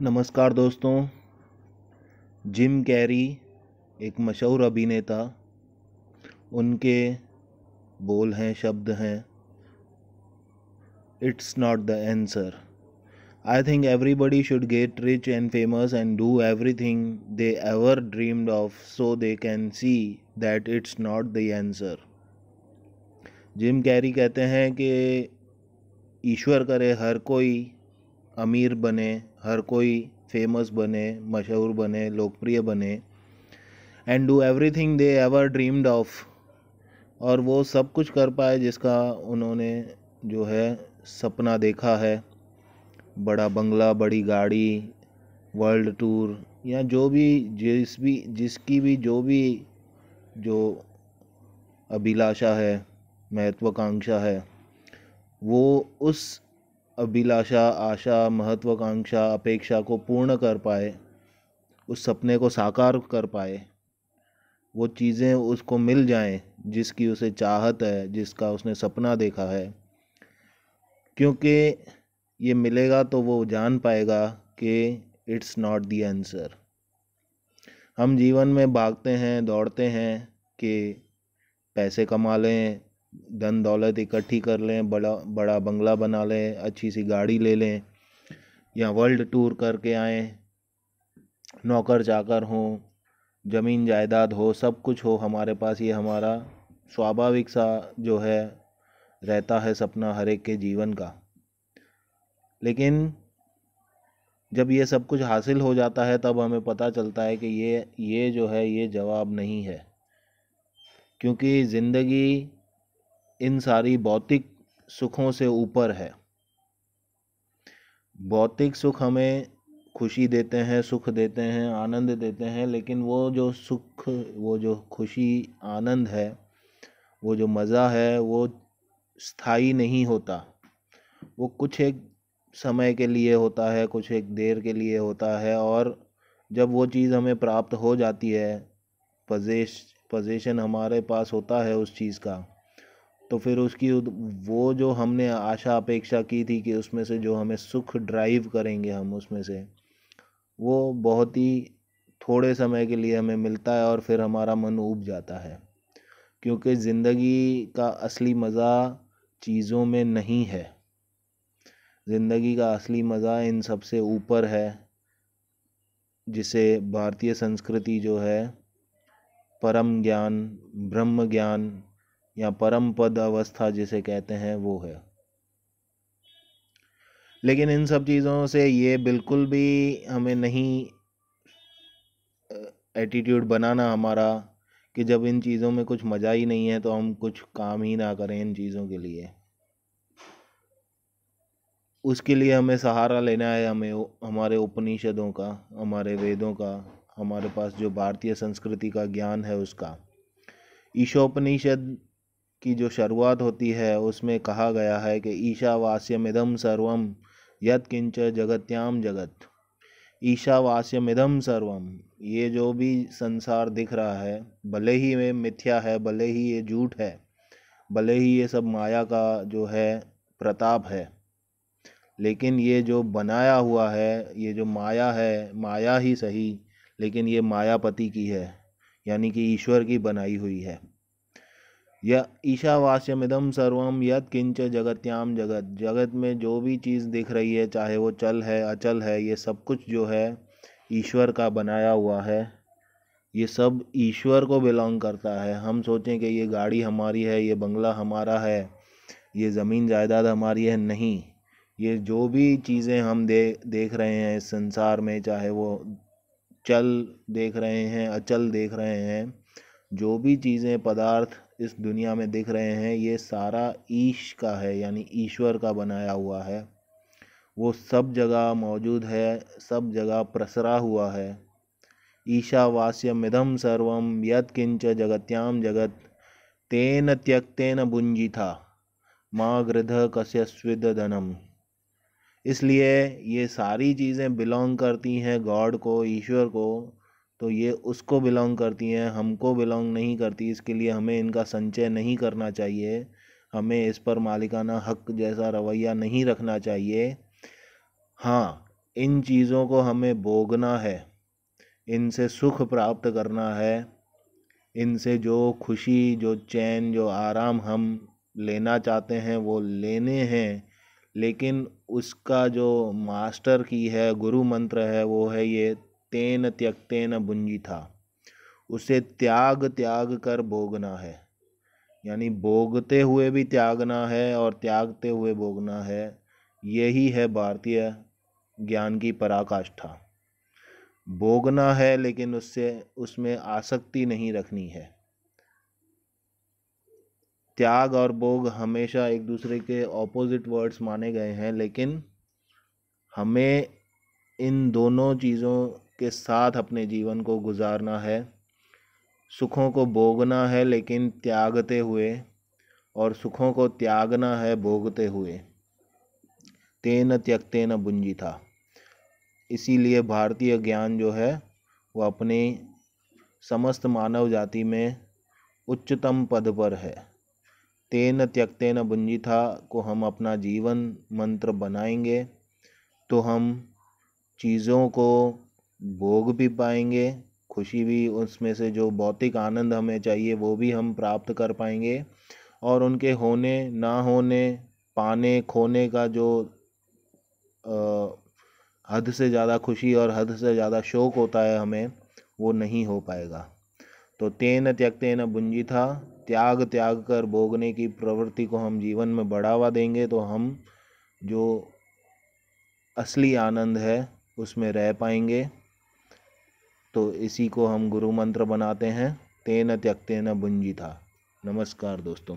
नमस्कार दोस्तों। Jim Carrey एक मशहूर अभिनेता, उनके बोल हैं, शब्द हैं, it's not the answer. I think everybody should get rich and famous and do everything they ever dreamed of so they can see that it's not the answer. Jim Carrey कहते हैं कि ईश्वर करे हर कोई अमीर बने, हर कोई फेमस बने, मशहूर बने, लोकप्रिय बने, and do everything they ever dreamed of, और वो सब कुछ कर पाए जिसका उन्होंने जो है सपना देखा है। बड़ा बंगला, बड़ी गाड़ी, वर्ल्ड टूर, या जो भी जिसकी भी जो अभिलाषा है, महत्वाकांक्षा है, वो उस अभिलाषा, आशा, महत्वाकांक्षा, अपेक्षा को पूर्ण कर पाए, उस सपने को साकार कर पाए, वो चीज़ें उसको मिल जाएं जिसकी उसे चाहत है, जिसका उसने सपना देखा है। क्योंकि ये मिलेगा तो वो जान पाएगा कि इट्स नॉट द आंसर। हम जीवन में भागते हैं, दौड़ते हैं कि पैसे कमा लें, धन दौलत इकट्ठी कर लें, बड़ा बंगला बना लें, अच्छी सी गाड़ी ले लें, या वर्ल्ड टूर करके आएँ, नौकर चाकर हों, ज़मीन जायदाद हो, सब कुछ हो हमारे पास। ये हमारा स्वाभाविक सा जो है रहता है सपना हर एक के जीवन का। लेकिन जब ये सब कुछ हासिल हो जाता है तब हमें पता चलता है कि ये जो है ये जवाब नहीं है। क्योंकि ज़िंदगी इन सारी भौतिक सुखों से ऊपर है। भौतिक सुख हमें खुशी देते हैं, सुख देते हैं, आनंद देते हैं, लेकिन वो जो सुख, वो जो खुशी, आनंद है, वो जो मज़ा है, वो स्थायी नहीं होता। वो कुछ एक समय के लिए होता है, कुछ एक देर के लिए होता है, और जब वो चीज़ हमें प्राप्त हो जाती है, पोजीशन हमारे पास होता है उस चीज़ का, तो फिर उसकी वो जो हमने आशा अपेक्षा की थी कि उसमें से जो हमें सुख ड्राइव करेंगे हम उसमें से, वो बहुत ही थोड़े समय के लिए हमें मिलता है और फिर हमारा मन ऊब जाता है। क्योंकि ज़िंदगी का असली मज़ा चीज़ों में नहीं है। ज़िंदगी का असली मज़ा इन सबसे ऊपर है, जिसे भारतीय संस्कृति जो है परम ज्ञान, ब्रह्म ज्ञान या परम पद अवस्था जिसे कहते हैं, वो है। लेकिन इन सब चीज़ों से ये बिल्कुल भी हमें नहीं एटीट्यूड बनाना हमारा कि जब इन चीज़ों में कुछ मज़ा ही नहीं है तो हम कुछ काम ही ना करें इन चीज़ों के लिए। उसके लिए हमें सहारा लेना है, हमें हमारे उपनिषदों का, हमारे वेदों का, हमारे पास जो भारतीय संस्कृति का ज्ञान है उसका। ईशोपनिषद की जो शुरुआत होती है उसमें कहा गया है कि ईशावास्यमिदं सर्वम यत् किंच जगत्याम जगत। ईशावास्यमिदं सर्वम, ये जो भी संसार दिख रहा है, भले ही ये मिथ्या है, भले ही ये झूठ है, भले ही ये सब माया का जो है प्रताप है, लेकिन ये जो बनाया हुआ है, ये जो माया है, माया ही सही, लेकिन ये मायापति की है, यानी कि ईश्वर की बनाई हुई है। यह ईशावास्यमिदं सर्वम यत् किंच जगत्याम जगत। जगत में जो भी चीज़ दिख रही है, चाहे वो चल है, अचल है, ये सब कुछ जो है ईश्वर का बनाया हुआ है। ये सब ईश्वर को बिलोंग करता है। हम सोचें कि ये गाड़ी हमारी है, ये बंगला हमारा है, ये ज़मीन जायदाद हमारी है, नहीं। ये जो भी चीज़ें हम देख रहे हैं इस संसार में, चाहे वो चल देख रहे हैं, अचल देख रहे हैं, जो भी चीज़ें, पदार्थ इस दुनिया में दिख रहे हैं, ये सारा ईश का है, यानी ईश्वर का बनाया हुआ है। वो सब जगह मौजूद है, सब जगह प्रसरा हुआ है। ईशावास्यमिदं सर्वं यत् किंच जगत्याम जगत तेन त्यक्तेन भुञ्जीथा माँ गृध कस्यस्विद धनम। इसलिए ये सारी चीज़ें बिलोंग करती हैं गॉड को, ईश्वर को, तो ये उसको बिलोंग करती हैं, हमको बिलोंग नहीं करती। इसके लिए हमें इनका संचय नहीं करना चाहिए, हमें इस पर मालिकाना हक जैसा रवैया नहीं रखना चाहिए। हाँ, इन चीज़ों को हमें भोगना है, इनसे सुख प्राप्त करना है, इनसे जो खुशी, जो चैन, जो आराम हम लेना चाहते हैं वो लेने हैं। लेकिन उसका जो मास्टर की है, गुरु मंत्र है, वो है ये तेन त्यक्तेन भुंजीथा। उसे त्याग त्याग कर भोगना है, यानी भोगते हुए भी त्यागना है और त्यागते हुए भोगना है। यही है भारतीय ज्ञान की पराकाष्ठा। भोगना है लेकिन उसमें आसक्ति नहीं रखनी है। त्याग और भोग हमेशा एक दूसरे के ऑपोजिट वर्ड्स माने गए हैं, लेकिन हमें इन दोनों चीज़ों के साथ अपने जीवन को गुजारना है। सुखों को भोगना है लेकिन त्यागते हुए, और सुखों को त्यागना है भोगते हुए। तेन त्यक्तेन भुंजीथा। इसीलिए भारतीय ज्ञान जो है वो अपने समस्त मानव जाति में उच्चतम पद पर है। तेन त्यक्तेन भुंजीथा को हम अपना जीवन मंत्र बनाएंगे तो हम चीज़ों को भोग भी पाएंगे, खुशी भी, उसमें से जो भौतिक आनंद हमें चाहिए वो भी हम प्राप्त कर पाएंगे। और उनके होने ना होने, पाने खोने का जो हद से ज़्यादा खुशी और हद से ज़्यादा शोक होता है हमें, वो नहीं हो पाएगा। तो तेन त्यक्तेन भुंजीथा, त्याग त्याग कर भोगने की प्रवृत्ति को हम जीवन में बढ़ावा देंगे तो हम जो असली आनंद है उसमें रह पाएंगे। तो इसी को हम गुरु मंत्र बनाते हैं, तेन त्यक्तेन भुंजीथा। नमस्कार दोस्तों।